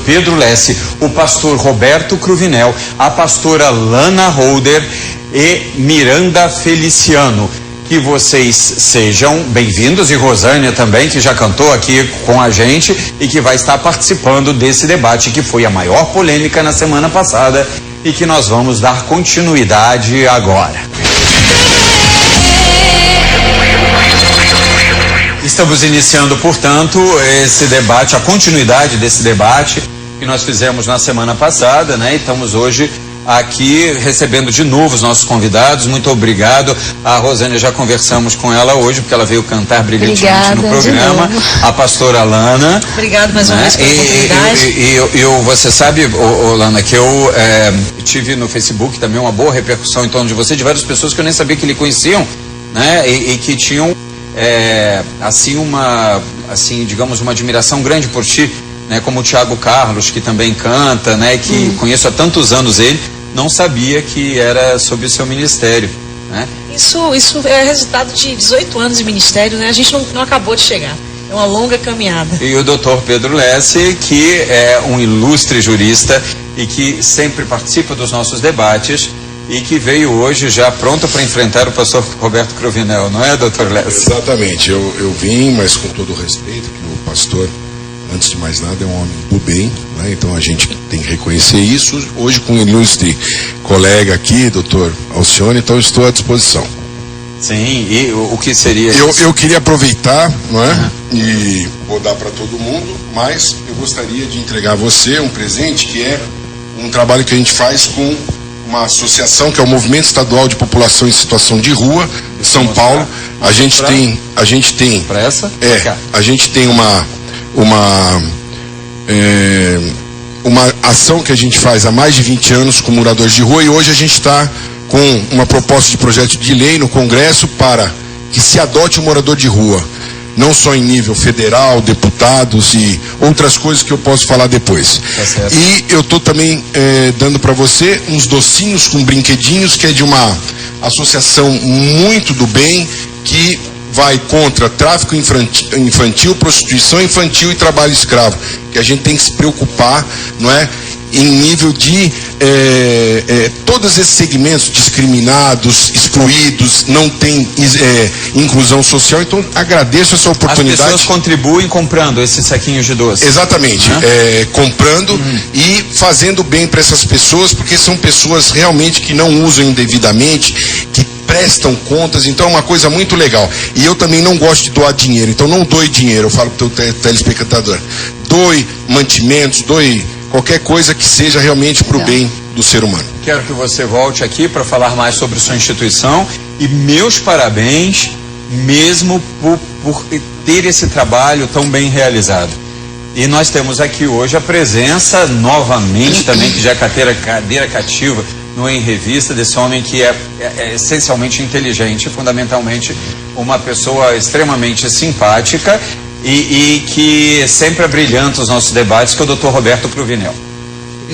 Pedro Lesse, o pastor Roberto Cruvinel, a pastora Lana Holder e Miranda Feliciano. Que vocês sejam bem-vindos, e Rosânia também, que já cantou aqui com a gente e que vai estar participando desse debate, que foi a maior polêmica na semana passada e que nós vamos dar continuidade agora. Estamos iniciando, portanto, esse debate, a continuidade desse debate que nós fizemos na semana passada, né? E estamos hoje aqui recebendo de novo os nossos convidados. Muito obrigado. A Rosânia, já conversamos com ela hoje, porque ela veio cantar brilhantemente no programa. A pastora Lana. Obrigado mais uma vez pela oportunidade. Você sabe, Lana, que eu tive no Facebook também uma boa repercussão em torno de você, de várias pessoas que eu nem sabia que lhe conheciam, né? E que tinham, digamos, uma admiração grande por ti, né? Como o Thiago Carlos, que também canta, né? Que conheço há tantos anos ele, não sabia que era sobre o seu ministério, né? Isso é resultado de 18 anos de ministério, né? A gente não acabou de chegar. É uma longa caminhada. E o doutor Pedro Lesse, que é um ilustre jurista e que sempre participa dos nossos debates e que veio hoje já pronto para enfrentar o pastor Roberto Cruvinel, não é, doutor Lesse? Exatamente. Eu vim, mas com todo o respeito, que o pastor, antes de mais nada, é um homem do bem, né? Então a gente tem que reconhecer isso. Hoje, com o ilustre colega aqui, doutor Alcione, então estou à disposição. Sim, e o que seria eu queria aproveitar, não é? E vou dar para todo mundo, mas eu gostaria de entregar a você um presente, que é um trabalho que a gente faz com uma associação, que é o Movimento Estadual de População em Situação de Rua, de São Paulo. A gente tem para essa? A gente tem uma ação que a gente faz há mais de 20 anos com moradores de rua, e hoje a gente está com uma proposta de projeto de lei no Congresso para que se adote o morador de rua, não só em nível federal, deputados e outras coisas que eu posso falar depois. Tá. E eu estou também dando para você uns docinhos com brinquedinhos, que é de uma associação muito do bem, que vai contra tráfico infantil, prostituição infantil e trabalho escravo, que a gente tem que se preocupar, não é? Em nível de todos esses segmentos discriminados, excluídos, não tem inclusão social. Então agradeço essa oportunidade. As pessoas contribuem comprando esses saquinhos de doce. Exatamente, comprando e fazendo bem para essas pessoas, porque são pessoas realmente que não usam indevidamente, que prestam contas, então é uma coisa muito legal. E eu também não gosto de doar dinheiro, então não doe dinheiro, eu falo para o teu telespectador. Doe mantimentos, doe qualquer coisa que seja realmente para o bem do ser humano. Quero que você volte aqui para falar mais sobre sua instituição, e meus parabéns mesmo por ter esse trabalho tão bem realizado. E nós temos aqui hoje a presença novamente também, que já é cadeira cativa no Em Revista, desse homem que é essencialmente inteligente, fundamentalmente uma pessoa extremamente simpática e que sempre abrilhanta os nossos debates, que é o doutor Roberto Cruvinel.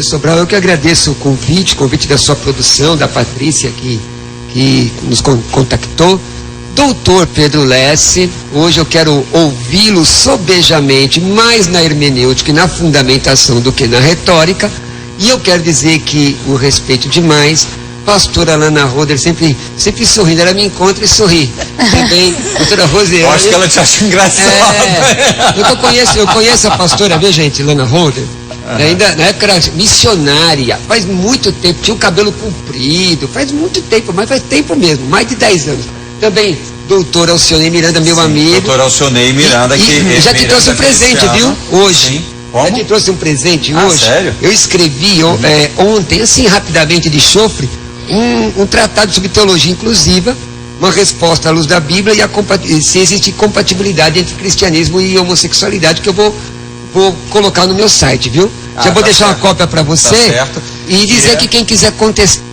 Sobral, eu que agradeço o convite da sua produção, da Patrícia, que nos contactou. Doutor Pedro Lesse, hoje eu quero ouvi-lo sobejamente, mais na hermenêutica e na fundamentação do que na retórica, e eu quero dizer que o respeito demais. Pastora Lana Holder sempre sorrindo, ela me encontra e sorri. Também, doutora Rose. Eu acho que ela te acha engraçada. Eu conheço a pastora, viu, gente, Lana Holder? Ainda na época era missionária, faz muito tempo, tinha o cabelo comprido, faz muito tempo, mas faz tempo mesmo, mais de 10 anos. Também, doutor Alcione Miranda, meu amigo. Doutor Alcione Miranda, que já te trouxe um presente, viu? Hoje. Sim. Como? Já te trouxe um presente hoje. Sério? Eu escrevi ontem, assim, rapidamente, de chofre, um tratado sobre teologia inclusiva, uma resposta à luz da Bíblia e se existe compatibilidade entre cristianismo e homossexualidade, que eu vou colocar no meu site, viu? Já vou deixar uma cópia para você e dizer que quem quiser contestar.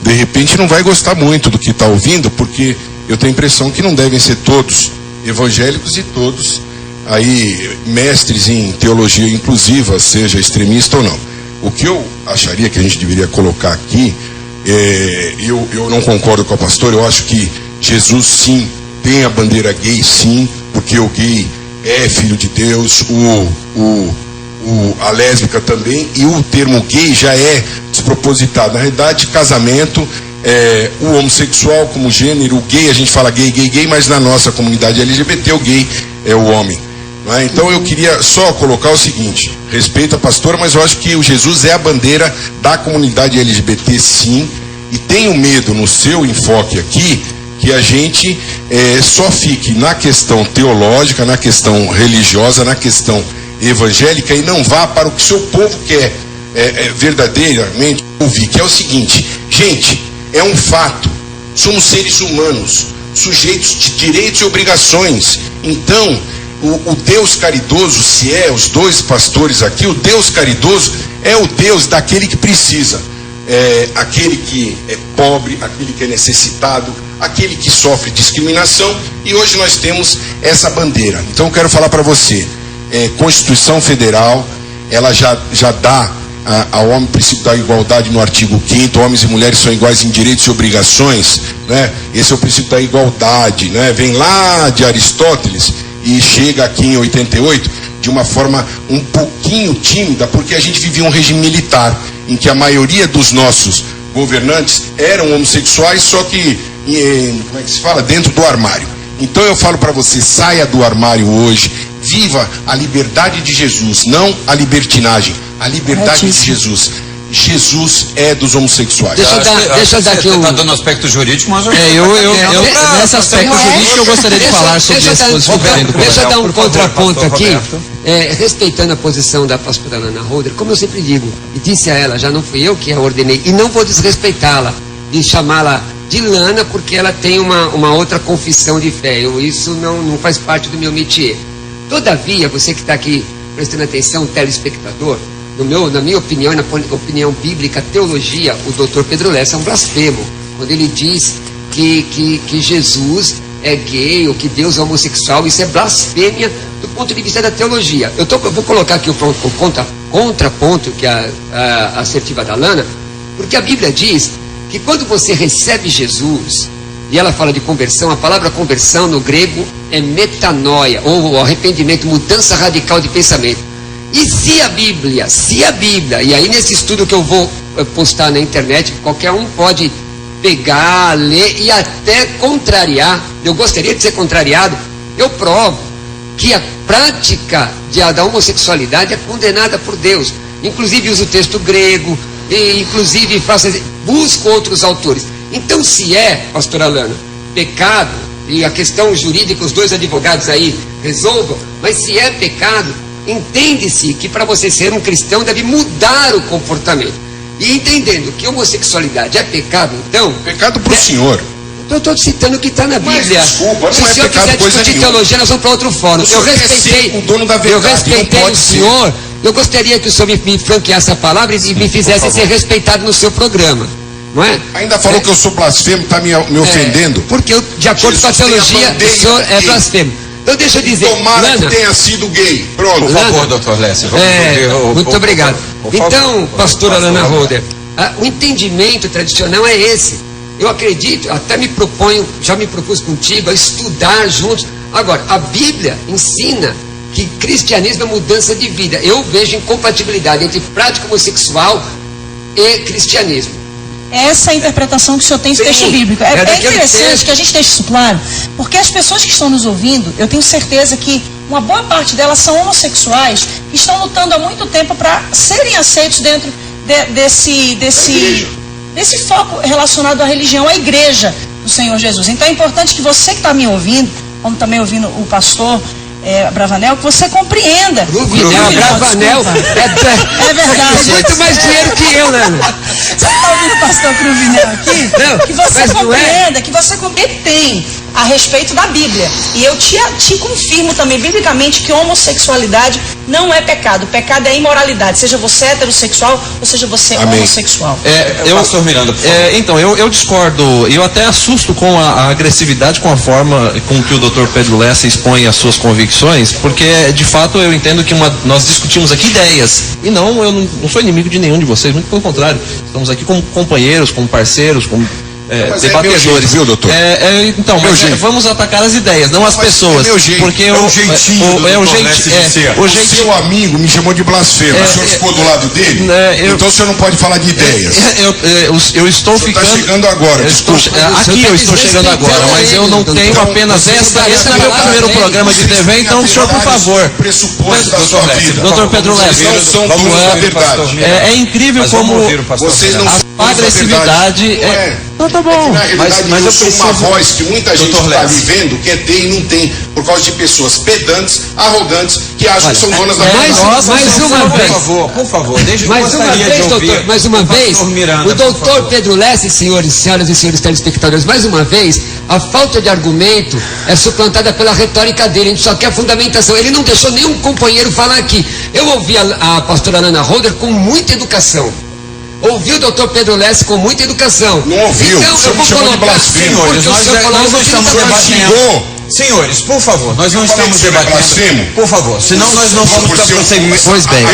De repente não vai gostar muito do que está ouvindo, porque eu tenho a impressão que não devem ser todos evangélicos e todos aí mestres em teologia inclusiva, seja extremista ou não. O que eu acharia que a gente deveria colocar aqui, eu não concordo com a pastora, eu acho que Jesus sim tem a bandeira gay, sim, porque o gay é filho de Deus, o a lésbica também, e o termo gay já é despropositado. Na realidade, casamento, o homossexual como gênero, o gay, a gente fala gay, gay, gay, mas na nossa comunidade LGBT o gay é o homem. Não é? Então eu queria só colocar o seguinte: respeito a pastora, mas eu acho que o Jesus é a bandeira da comunidade LGBT, sim, e tenho medo no seu enfoque aqui que a gente só fique na questão teológica, na questão religiosa, na questão evangélica e não vá para o que o seu povo quer verdadeiramente ouvir, que é o seguinte: gente, é um fato, somos seres humanos, sujeitos de direitos e obrigações. Então, o Deus caridoso, se é os dois pastores aqui, o Deus caridoso é o Deus daquele que precisa, aquele que é pobre, aquele que é necessitado, aquele que sofre discriminação, e hoje nós temos essa bandeira. Então eu quero falar para você, Constituição Federal, ela já dá ao homem o princípio da igualdade no artigo 5º, homens e mulheres são iguais em direitos e obrigações, né? Esse é o princípio da igualdade, né? Vem lá de Aristóteles e chega aqui em 88 de uma forma um pouquinho tímida, porque a gente vivia um regime militar, em que a maioria dos nossos governantes eram homossexuais, só que, como é que se fala? Dentro do armário. Então eu falo para você, saia do armário hoje, viva a liberdade de Jesus, não a libertinagem, a liberdade de Jesus. Jesus é dos homossexuais. Deixa eu dar aqui Você está dando aspecto jurídico, mas nesse aspecto jurídico eu gostaria de falar sobre esse posicionamento. Deixa eu dar um contraponto aqui, respeitando a posição da pastora Lana Holder, como eu sempre digo, e disse a ela, já não fui eu que a ordenei, e não vou desrespeitá-la, de chamá-la de Lana, porque ela tem uma outra confissão de fé. Isso não faz parte do meu métier. Todavia, você que está aqui prestando atenção, telespectador, na minha opinião e na opinião bíblica, teologia, o doutor Pedro Lessa é um blasfemo, quando ele diz que Jesus é gay ou que Deus é homossexual. Isso é blasfêmia do ponto de vista da teologia. Eu vou colocar aqui o contraponto, que é a assertiva da Lana, porque a Bíblia diz que quando você recebe Jesus, e ela fala de conversão, a palavra conversão no grego é metanoia, ou arrependimento, mudança radical de pensamento. E se a Bíblia, e aí nesse estudo que eu vou postar na internet, qualquer um pode pegar, ler e até contrariar, eu gostaria de ser contrariado, eu provo que a prática da homossexualidade é condenada por Deus. Inclusive uso o texto grego, e inclusive busco outros autores. Então, se é, pastora Lana, pecado, e a questão jurídica, os dois advogados aí resolvam, mas se é pecado, entende-se que para você ser um cristão deve mudar o comportamento. E entendendo que homossexualidade é pecado, então... Pecado para o senhor. Eu estou citando o que está na Bíblia. Mas, desculpa, se o senhor quiser discutir teologia, nós vamos para outro fórum. Eu respeitei, o dono da verdade, eu respeitei o senhor. Eu gostaria que o senhor me franqueasse a palavra e me fizesse ser respeitado no seu programa. Não é? Ainda falou que eu sou blasfemo, está me ofendendo. Porque eu, de acordo com a teologia, o senhor é blasfemo. Então deixa eu dizer, tomara Lana, que tenha sido gay. Pronto. Por favor, doutor Lessa. Muito obrigado. Então, pastora Lana Holder, o entendimento tradicional é esse. Eu acredito, até já me propus contigo a estudar juntos. Agora, a Bíblia ensina que cristianismo é mudança de vida. Eu vejo incompatibilidade entre prática homossexual e cristianismo. Essa é a interpretação que o senhor tem do texto bíblico. É interessante que a gente deixe isso claro, porque as pessoas que estão nos ouvindo, eu tenho certeza que uma boa parte delas são homossexuais que estão lutando há muito tempo para serem aceitos dentro desse foco relacionado à religião, à igreja do Senhor Jesus. Então é importante que você que está me ouvindo, como também ouvindo o pastor Bravanel, que você compreenda. Bravanel é verdade. Tem muito mais dinheiro que eu, né? Você está ouvindo o pastor Cruvinel aqui? Não, que você compreenda, que você tem a respeito da Bíblia. E eu te confirmo também, biblicamente, que homossexualidade não é pecado. Pecado é imoralidade. Seja você heterossexual, ou seja você homossexual. Pastor Miranda, por favor. Então, eu discordo. Eu até assusto com a agressividade, com a forma com que o Dr. Pedro Lessa expõe as suas convicções, porque, de fato, eu entendo que nós discutimos aqui ideias. E eu não sou inimigo de nenhum de vocês, muito pelo contrário. Estamos aqui como companheiros, como parceiros, debatedores. Viu, doutor? Então, mas vamos atacar as ideias, não as pessoas. Porque é o jeitinho O seu amigo me chamou de blasfemo. O senhor ficou do lado dele? Então o senhor não pode falar de ideias. Eu estou ficando. Está chegando agora, desculpa. Aqui eu estou chegando agora, mas eu não tenho apenas esse é meu primeiro programa de TV, então o senhor, por favor. Pressuposto da sua vida. Doutor Pedro Lessa, não são donos da verdade. É incrível como vocês não são a agressividade Não, tá bom. Na realidade, mas eu sou uma voz que muita gente está vivendo, quer ter e não tem, por causa de pessoas pedantes, arrogantes, que acham que são donas da verdade. Mais uma vez. Por favor, deixa eu mais uma vez, doutor, mais uma vez, o doutor Pedro Lessa, senhoras e senhores telespectadores, mais uma vez, a falta de argumento é suplantada pela retórica dele, a gente só quer fundamentação. Ele não deixou nenhum companheiro falar aqui. Eu ouvi a pastora Ana Holder com muita educação. Ouviu o doutor Pedro Lessa com muita educação. Não ouviu, então, o senhor me chamou de blasfemo. Senhores, nós não estamos debatendo. Senhores, por favor, nós não estamos debatendo. Por favor, senão nós não vamos para prosseguir. Pois bem.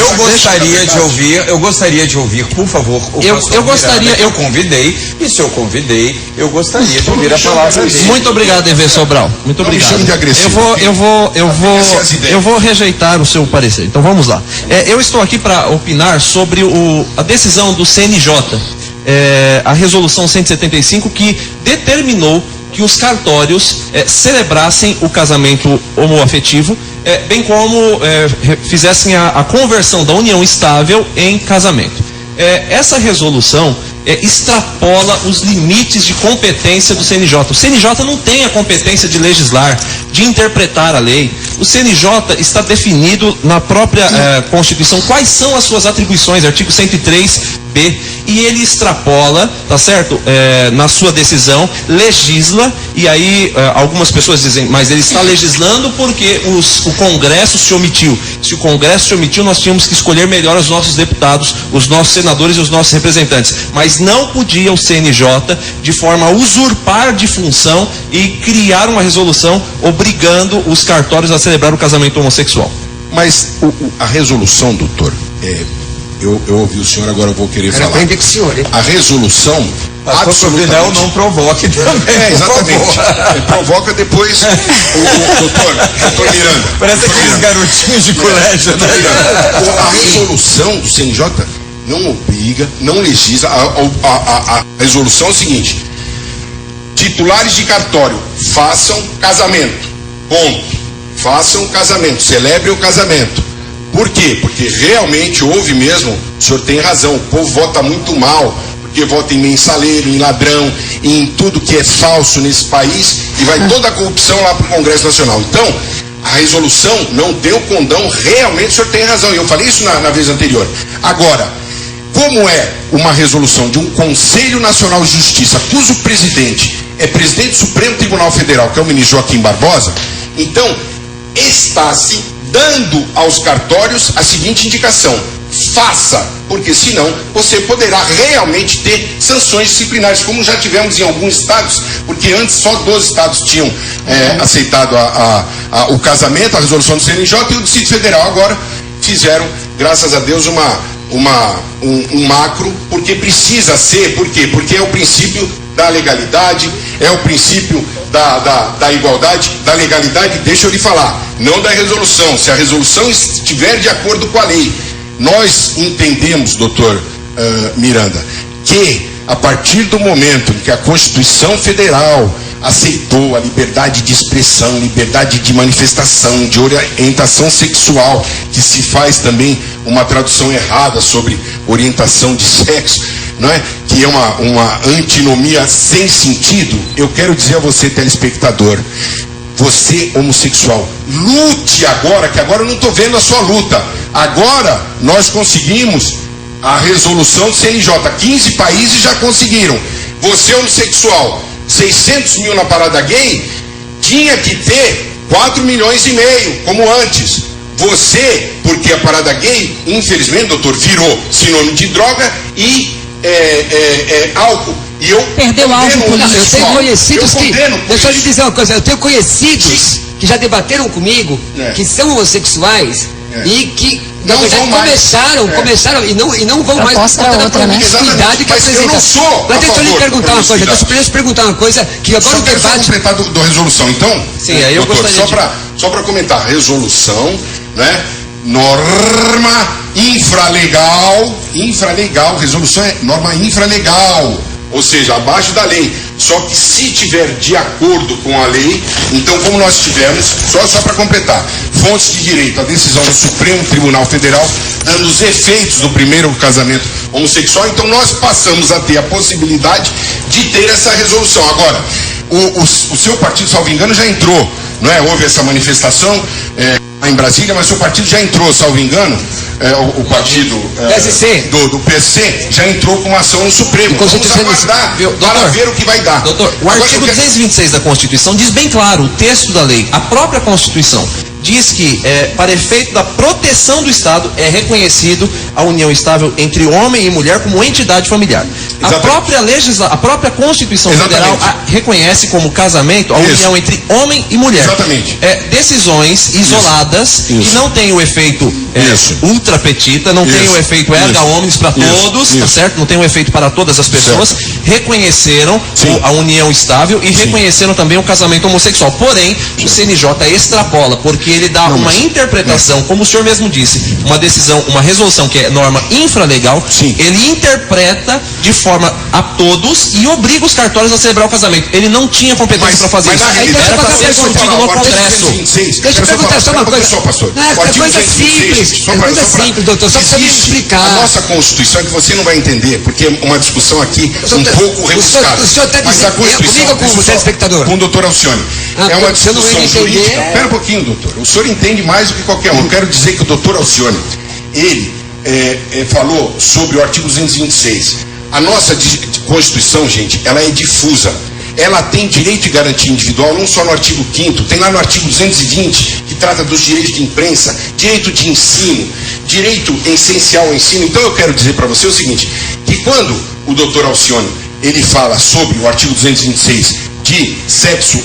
Eu gostaria de ouvir, por favor, o eu convidei, e se eu convidei, eu gostaria de ouvir a palavra dele. Muito obrigado, EV Sobral. Muito obrigado. Eu vou rejeitar o seu parecer. Então vamos lá. Eu estou aqui para opinar sobre a decisão do CNJ, a resolução 175, que determinou que os cartórios celebrassem o casamento homoafetivo, bem como fizessem a conversão da união estável em casamento. Essa resolução extrapola os limites de competência do CNJ. O CNJ não tem a competência de legislar, de interpretar a lei. O CNJ está definido na própria Constituição quais são as suas atribuições, artigo 103b, e ele extrapola, tá certo? Na sua decisão, legisla, e aí algumas pessoas dizem, mas ele está legislando porque o Congresso se omitiu. Se o Congresso se omitiu, nós tínhamos que escolher melhor os nossos deputados, os nossos senadores e os nossos representantes. Mas não podia o CNJ, de forma a usurpar de função e criar uma resolução obrigando os cartórios a celebrar o casamento homossexual. Mas a resolução, doutor, eu ouvi o senhor, agora eu vou querer falar. A resolução... absolutamente não provoque também. Exatamente. Provoca depois o doutor Miranda. Parece aqueles garotinhos de colégio. A resolução do CNJ não obriga, não legisla. A resolução é o seguinte: titulares de cartório, façam casamento. Ponto. Façam casamento, celebrem o casamento. Por quê? Porque realmente houve mesmo, o senhor tem razão, o povo vota muito mal, porque vota em mensaleiro, em ladrão, em tudo que é falso nesse país, e vai toda a corrupção lá para o Congresso Nacional. Então, a resolução não deu condão, realmente o senhor tem razão, e eu falei isso na vez anterior. Agora, como é uma resolução de um Conselho Nacional de Justiça, cujo presidente é presidente do Supremo Tribunal Federal, que é o ministro Joaquim Barbosa, então está-se dando aos cartórios a seguinte indicação: faça, porque senão você poderá realmente ter sanções disciplinares, como já tivemos em alguns estados, porque antes só 12 estados tinham aceitado o casamento, a resolução do CNJ, e o Distrito Federal agora fizeram, graças a Deus, um macro, porque precisa ser. Por quê? Porque é o princípio da legalidade, é o princípio da igualdade, da legalidade. Deixa eu lhe falar, não da resolução. Se a resolução estiver de acordo com a lei, nós entendemos, doutor Miranda, que a partir do momento em que a Constituição Federal aceitou a liberdade de expressão, liberdade de manifestação, de orientação sexual, que se faz também uma tradução errada sobre orientação de sexo, não é? Que é uma antinomia sem sentido. Eu quero dizer a você, telespectador, você homossexual, lute agora, que agora eu não estou vendo a sua luta. Agora nós conseguimos a resolução do CNJ, 15 países já conseguiram. Você homossexual, 600 mil na parada gay, tinha que ter 4,5 milhões, como antes. Você, porque a parada gay, infelizmente, doutor, virou sinônimo de droga e álcool. E eu perdeu álcool por isso. Eu tenho conhecidos que... Deixa eu lhe dizer uma coisa. Eu tenho conhecidos que já debateram comigo, que são homossexuais, e que Não na verdade, vão mais. começaram e não vão mais por conta da promiscuidade que Mas eu não sou. Mas deixa eu lhe perguntar uma coisa, deixa eu perguntar uma coisa que agora o debate. Completar do resolução, então? Sim, aí eu doutor, gostaria só para comentar, resolução, né? Norma infralegal, resolução é norma infralegal, ou seja, abaixo da lei. Só que se tiver de acordo com a lei, então como nós tivemos, só para completar, fontes de direito, a decisão do Supremo Tribunal Federal, dando os efeitos do primeiro casamento homossexual, então nós passamos a ter a possibilidade de ter essa resolução. Agora, o seu partido, salvo engano, já entrou, não é? Houve essa manifestação em Brasília, mas seu partido já entrou, salvo engano, o partido do PSC já entrou com uma ação no Supremo. Vamos aguardar para ver o que vai dar. Doutor, o artigo 226 da Constituição diz bem claro, o texto da lei, a própria Constituição, diz que, para efeito da proteção do Estado, é reconhecido a união estável entre homem e mulher como entidade familiar. A própria Constituição Federal reconhece como casamento a união entre homem e mulher. Exatamente. Decisões isoladas que não têm o efeito ultrapetita, não tem o efeito erga omnes para todos, tá certo? Não tem o efeito para todas as pessoas. Reconheceram a união estável e reconheceram também o casamento homossexual. Porém, o CNJ extrapola, porque ele dá uma interpretação, como o senhor mesmo disse, uma decisão, uma resolução que é norma infralegal, ele interpreta de forma a todos e obriga os cartórios a celebrar o casamento. Ele não tinha competência para fazer isso. Era para ser discutido no Congresso. Deixa eu perguntar só uma coisa. É coisa simples, doutor, só para me explicar. A nossa Constituição é que você não vai entender, porque é uma discussão aqui um pouco rebuscada. O senhor está dizendo, comigo ou com o telespectador? Com o doutor Alcione. É uma discussão jurídica. Espera um pouquinho, doutor. O senhor entende mais do que qualquer um. Eu quero dizer que o doutor Alcione, ele falou sobre o artigo 226. A nossa Constituição, gente, ela é difusa. Ela tem direito de garantia individual, não só no artigo 5º, tem lá no artigo 220, que trata dos direitos de imprensa, direito de ensino, direito essencial ao ensino. Então eu quero dizer para você o seguinte, que quando o doutor Alcione, ele fala sobre o artigo 226 de sexo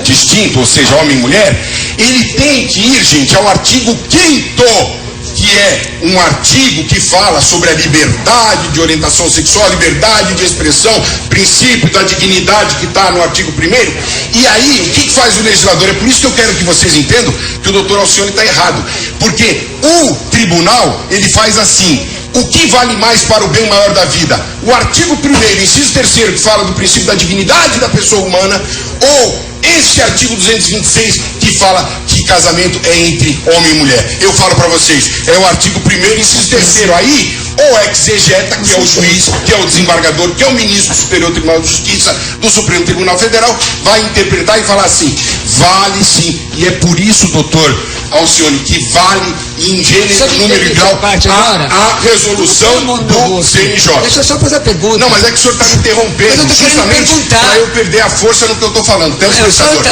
distinto, ou seja, homem e mulher, ele tem que ir, gente, ao artigo 5º, que é um artigo que fala sobre a liberdade de orientação sexual, liberdade de expressão, princípio da dignidade que está no artigo 1º. E aí, o que faz o legislador? É por isso que eu quero que vocês entendam que o doutor Alcione está errado. Porque o tribunal, ele faz assim: o que vale mais para o bem maior da vida? O artigo 1º, inciso 3º, que fala do princípio da dignidade da pessoa humana, ou esse artigo 226 que fala que casamento é entre homem e mulher? Eu falo para vocês, é o artigo 1º, inciso 3º. Aí, o exegeta, que é o juiz, que é o desembargador, que é o ministro do Superior Tribunal de Justiça do Supremo Tribunal Federal, vai interpretar e falar assim: vale sim. E é por isso, doutor Alcione, que vale em gênero, número e grau a resolução do CNJ. Deixa eu só fazer a pergunta. Não, mas é que o senhor está me interrompendo justamente para eu perder a força no que eu estou falando. Eu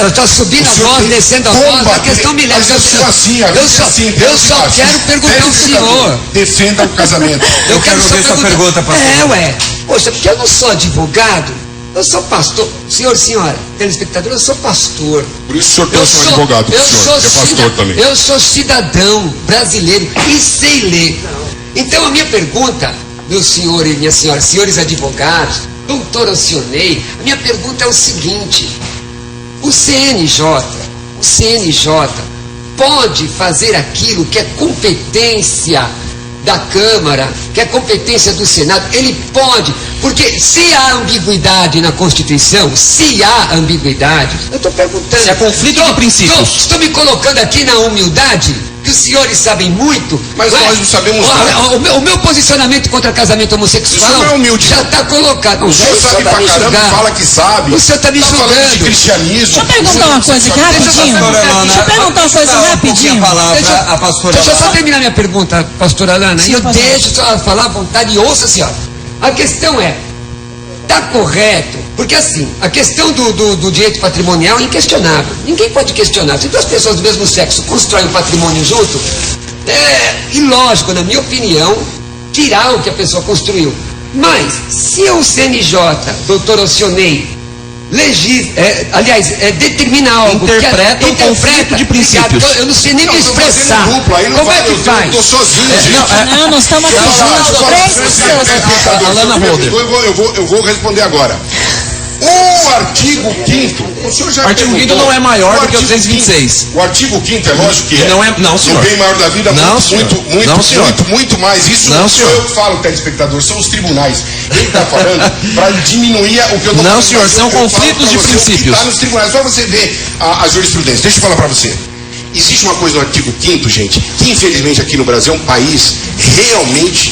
estou subindo a voz, descendo a voz, a questão me leva. Eu só quero perguntar ao senhor. Defenda o casamento. Eu quero ouvir sua pergunta, pastor. Poxa, porque eu não sou advogado, eu sou pastor. Senhora, telespectador, eu sou pastor. Por isso o senhor tem um advogado, que é pastor também. Eu sou cidadão brasileiro e sei ler. Então a minha pergunta, meu senhor e minha senhora, senhores advogados, doutor Alcione, a minha pergunta é o seguinte: o CNJ pode fazer aquilo que é competência da Câmara, que é competência do Senado? Ele pode, porque se há ambiguidade na Constituição, eu estou perguntando. Se há conflito de princípios. Estou me colocando aqui na humildade, que os senhores sabem muito, mas nós não sabemos nada. O meu posicionamento contra casamento homossexual não é humilde, já está colocado. O senhor sabe pra caramba, fala que sabe. O senhor está me julgando. Falando de cristianismo. Deixa eu perguntar uma coisa aqui rapidinho. Deixa eu perguntar uma coisa rapidinho. Deixa eu só terminar minha pergunta, pastora Alana. E eu deixo só falar à vontade e ouça, senhora. A questão é, está correto? Porque assim, a questão do direito patrimonial é inquestionável. Ninguém pode questionar. Se duas pessoas do mesmo sexo constroem um patrimônio junto, é ilógico, na minha opinião, tirar o que a pessoa construiu. Mas, se o CNJ, doutor Alcione, determina algo. Interpreta um conflito de princípios. Eu não sei nem me expressar. Como é que faz? Eu tô sozinho, gente. Não, nós estamos acusando três pessoas. Alana Holder. Eu vou responder agora. O artigo 5º, o senhor já artigo 5º não é maior do que o 326. O artigo 5º é lógico que é. Não, senhor. O bem maior da vida, não, muito mais. Isso não, sou eu que falo, telespectador, são os tribunais. Ele está falando para diminuir o que eu estou falando. Não, senhor, são conflitos de princípios. Está nos tribunais, só você ver a jurisprudência. Deixa eu falar para você. Existe uma coisa no artigo 5º, gente, que infelizmente aqui no Brasil é um país realmente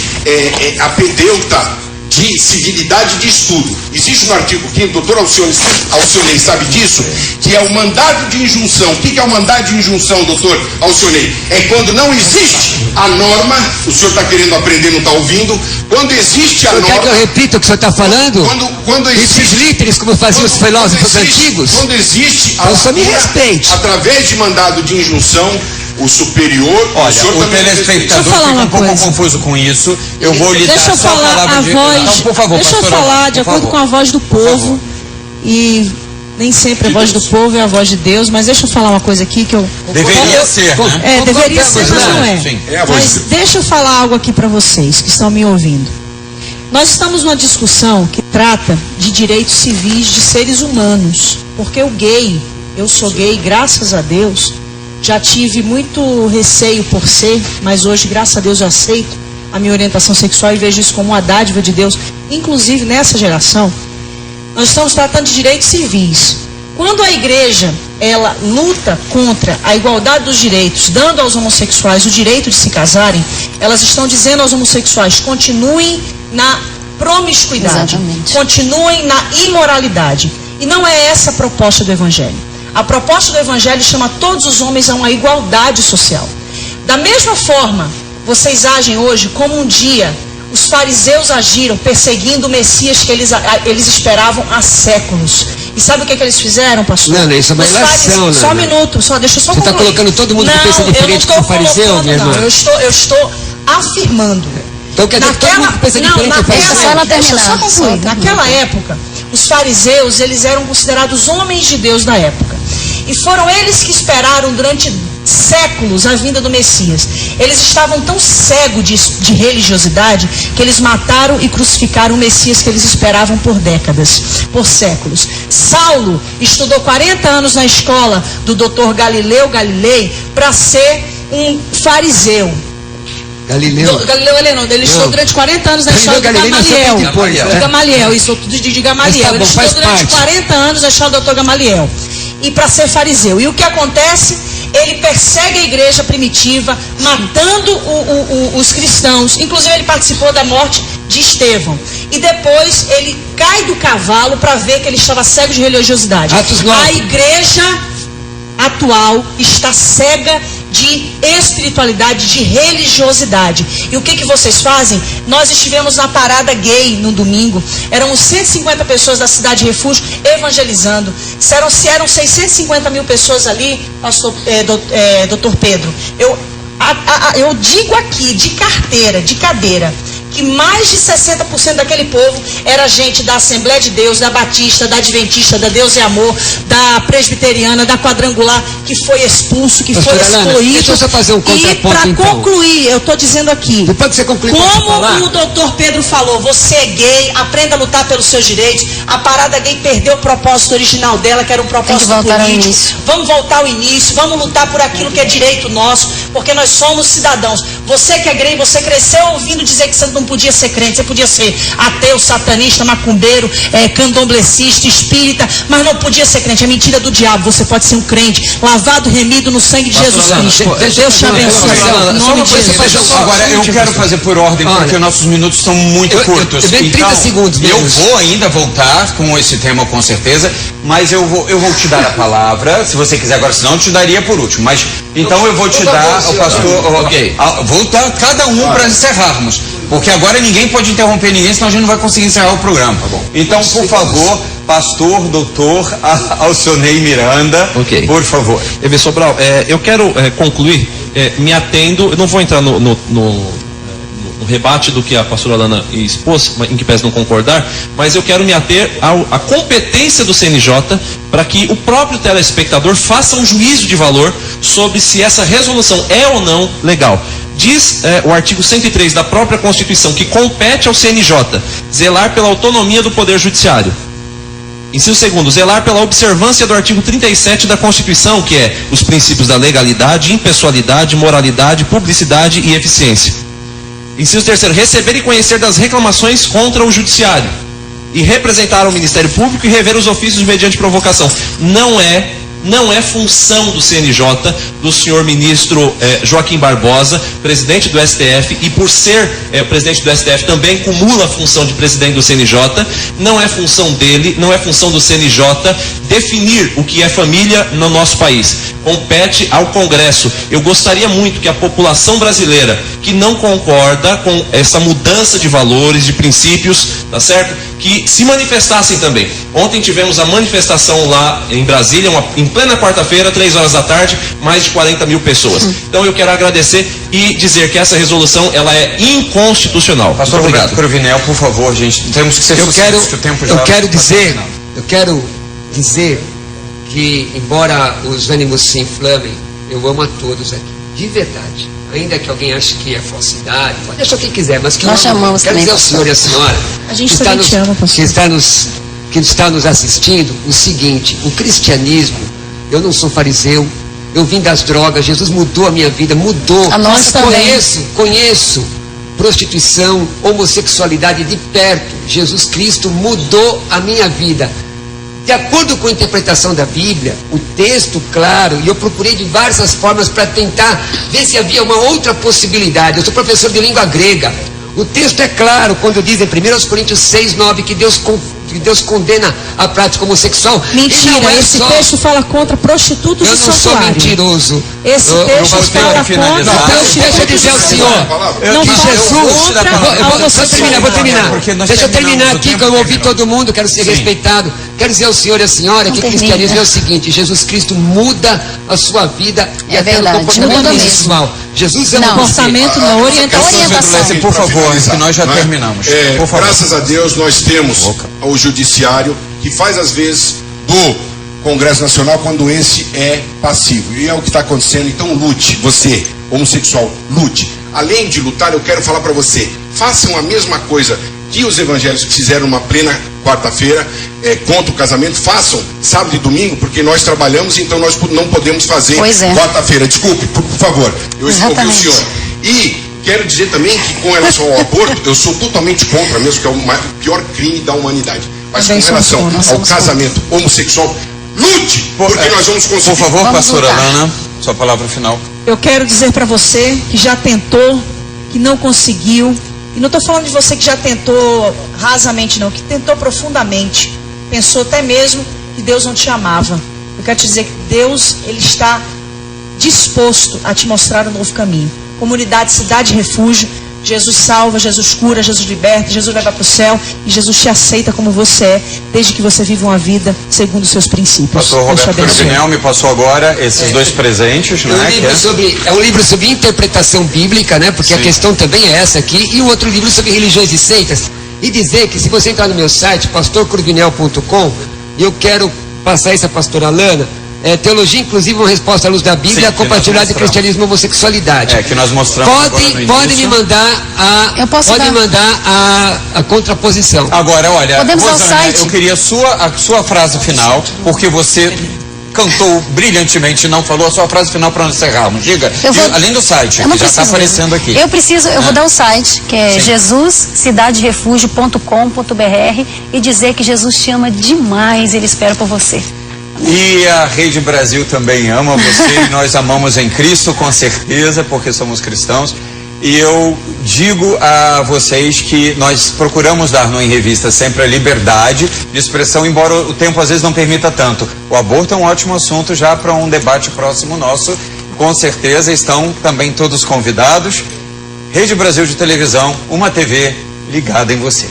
apedeuta de civilidade de estudo. Existe no artigo 5º, doutor Alcionei sabe disso, que é o mandado de injunção. O que é o mandado de injunção, doutor Alcionei? É quando não existe a norma, o senhor está querendo aprender, não está ouvindo, quando existe a norma... Quer que eu repita o que o senhor está falando? Quando existe... Esses líderes, como faziam os filósofos antigos? Quando existe... Então, só me respeite. Através de mandado de injunção, o superior... Olha, o telespectador fica um pouco confuso com isso. Eu vou lhe dar só a palavra de... Então, por favor, deixa eu falar de acordo com a voz do povo. E nem sempre a voz do povo é a voz de Deus, mas deixa eu falar uma coisa aqui que eu... Deveria ser, né? Deveria ser, mas não é. Sim. Mas deixa eu falar algo aqui para vocês que estão me ouvindo. Nós estamos numa discussão que trata de direitos civis de seres humanos. Porque o gay, eu sou gay, graças a Deus, já tive muito receio por ser, mas hoje, graças a Deus, eu aceito a minha orientação sexual e vejo isso como uma dádiva de Deus. Inclusive, nessa geração, nós estamos tratando de direitos civis. Quando a igreja, ela luta contra a igualdade dos direitos, dando aos homossexuais o direito de se casarem, elas estão dizendo aos homossexuais, continuem na promiscuidade, continuem na imoralidade. E não é essa a proposta do Evangelho. A proposta do Evangelho chama todos os homens a uma igualdade social. Da mesma forma, vocês agem hoje como um dia os fariseus agiram perseguindo o Messias que eles esperavam há séculos. E sabe o que eles fizeram, pastor? Não, isso é uma ilação, Só um minuto, deixa eu só concluir. Você está colocando todo mundo que pensa diferente do fariseu, minha irmã? Não, eu estou afirmando. Então quer dizer que todo mundo que pensa diferente do fariseu? Deixa eu só concluir. Naquela época, os fariseus, eles eram considerados homens de Deus da época. E foram eles que esperaram durante séculos a vinda do Messias. Eles estavam tão cegos de religiosidade que eles mataram e crucificaram o Messias que eles esperavam por décadas, por séculos. Saulo estudou 40 anos na escola do Dr. Galileu Galilei para ser um fariseu. Galileu Ele estudou durante 40 anos na escola de Gamaliel. Isso, de Gamaliel. Ele estudou durante 40 anos na escola do Dr. Gamaliel. E para ser fariseu. E o que acontece? Ele persegue a igreja primitiva, matando os cristãos. Inclusive ele participou da morte de Estevão. E depois ele cai do cavalo para ver que ele estava cego de religiosidade. A igreja atual está cega de espiritualidade, de religiosidade. E o que vocês fazem? Nós estivemos na parada gay no domingo. Eram 150 pessoas da cidade de Refúgio evangelizando. Se eram 650 mil pessoas ali, pastor, doutor Pedro, eu digo aqui, de carteira, de cadeira, que mais de 60% daquele povo era gente da Assembleia de Deus, da Batista, da Adventista, da Deus e Amor, da Presbiteriana, da Quadrangular, que foi expulso, que foi excluído. Deixa eu só fazer um contraponto, e para concluir, eu estou dizendo aqui, depois que você concluir, como o doutor Pedro falou, você é gay, aprenda a lutar pelos seus direitos. A parada gay perdeu o propósito original dela, que era um propósito político. Vamos voltar ao início, vamos lutar por aquilo que é direito nosso, porque nós somos cidadãos. Você que é gay, você cresceu ouvindo dizer que você não podia ser crente, você podia ser ateu, satanista, macumbeiro, candomblecista, espírita, mas não podia ser crente. É mentira do diabo. Você pode ser um crente, lavado, remido no sangue de Jesus Cristo. Deus te abençoe. Agora, eu quero fazer por ordem, porque nossos minutos são muito curtos. Eu tenho 30 segundos mesmo. Eu vou ainda voltar com esse tema, com certeza, mas eu vou te dar a palavra, se você quiser agora, senão eu te daria por último. Mas, então eu vou te dar ao pastor... Vou dar cada um para encerrarmos. Porque agora ninguém pode interromper ninguém, senão a gente não vai conseguir encerrar o programa. Então, por favor, pastor, doutor Alcionei Miranda, por favor. Eber Sobral, eu quero concluir me atendo, eu não vou entrar no rebate do que a pastora Alana expôs, em que pese não concordar, mas eu quero me ater à competência do CNJ para que o próprio telespectador faça um juízo de valor sobre se essa resolução é ou não legal. Diz o artigo 103 da própria Constituição que compete ao CNJ zelar pela autonomia do Poder Judiciário. Inciso segundo, zelar pela observância do artigo 37 da Constituição, que é os princípios da legalidade, impessoalidade, moralidade, publicidade e eficiência. Inciso terceiro, receber e conhecer das reclamações contra o Judiciário e representar o Ministério Público e rever os ofícios mediante provocação. Não é função do CNJ, do senhor ministro Joaquim Barbosa, presidente do STF, e por ser presidente do STF também cumula a função de presidente do CNJ, não é função dele, não é função do CNJ definir o que é família no nosso país. Compete ao Congresso. Eu gostaria muito que a população brasileira, que não concorda com essa mudança de valores, de princípios, tá certo? Que se manifestassem também. Ontem tivemos a manifestação lá em Brasília, em plena quarta-feira, 3 horas da tarde, mais de 40 mil pessoas. Então eu quero agradecer e dizer que essa resolução, ela é inconstitucional. Pastor Roberto Cruvinel, por favor, gente, temos que ser sucintos, o tempo já... Eu quero dizer que, embora os ânimos se inflamem, eu amo a todos aqui, de verdade. Ainda que alguém ache que é falsidade, pode achar o que quiser, mas que nós chamamos quero dizer ao senhor e à senhora que está nos assistindo o seguinte: o cristianismo, eu não sou fariseu, eu vim das drogas, Jesus mudou a minha vida, mudou. A nossa também. Conheço prostituição, homossexualidade de perto. Jesus Cristo mudou a minha vida. De acordo com a interpretação da Bíblia, o texto claro, e eu procurei de várias formas para tentar ver se havia uma outra possibilidade. Eu sou professor de língua grega. O texto é claro quando diz em 1 Coríntios 6:9 que Deus condena a prática homossexual. Mentira, esse texto fala contra prostitutos e santuários. Eu não sou mentiroso. Esse texto fala contra prostitutos. Deixa eu dizer ao senhor não que Jesus... Vou terminar. Deixa eu terminar aqui, que eu ouvi todo mundo, quero ser respeitado. Quero dizer ao senhor e à senhora que o cristianismo é o seguinte: Jesus Cristo muda a sua vida e até o comportamento sexual. Jesus é um comportamento, não orientação. Por favor, que nós já terminamos. Por favor. Graças a Deus nós temos o judiciário que faz às vezes do Congresso Nacional quando esse é passivo. E é o que está acontecendo. Então lute, você, homossexual, lute. Além de lutar, eu quero falar para você, façam a mesma coisa que os evangélicos fizeram uma plena quarta-feira contra o casamento, façam sábado e domingo, porque nós trabalhamos, então nós não podemos fazer quarta-feira. Desculpe, por favor, eu ouvi o senhor. E quero dizer também que com relação ao aborto, eu sou totalmente contra mesmo, que é o pior crime da humanidade. Mas com relação ao casamento homossexual, lute, porque nós vamos conseguir. Por favor, pastora Alana, sua palavra final. Eu quero dizer para você que já tentou, que não conseguiu, e não estou falando de você que já tentou rasamente não, que tentou profundamente, pensou até mesmo que Deus não te amava. Eu quero te dizer que Deus, Ele está disposto a te mostrar um novo caminho. Comunidade, cidade, refúgio. Jesus salva, Jesus cura, Jesus liberta, Jesus leva para o céu e Jesus te aceita como você é, desde que você viva uma vida segundo os seus princípios. Pastor Roberto Cruvinel me passou agora esses dois presentes, né? É um livro sobre interpretação bíblica, né? Porque a questão também é essa aqui, e o outro livro sobre religiões e seitas. E dizer que se você entrar no meu site, pastorcruvinel.com, eu quero passar isso à pastora Alana, teologia, inclusive, uma resposta à luz da Bíblia, compartilhada de cristianismo e homossexualidade. Que nós mostramos. Pode me mandar a contraposição. Agora, olha, Rosana, eu queria a sua frase final, porque você cantou brilhantemente, não falou a sua frase final para nós encerrarmos. Diga, além do site, que já está aparecendo aqui. Eu vou dar o site, que é jesuscidaderefugio.com.br, e dizer que Jesus te ama demais, Ele espera por você. E a Rede Brasil também ama você, e nós amamos em Cristo, com certeza, porque somos cristãos. E eu digo a vocês que nós procuramos dar no Em Revista sempre a liberdade de expressão, embora o tempo às vezes não permita tanto. O aborto é um ótimo assunto já para um debate próximo nosso. Com certeza estão também todos convidados. Rede Brasil de televisão, uma TV ligada em você.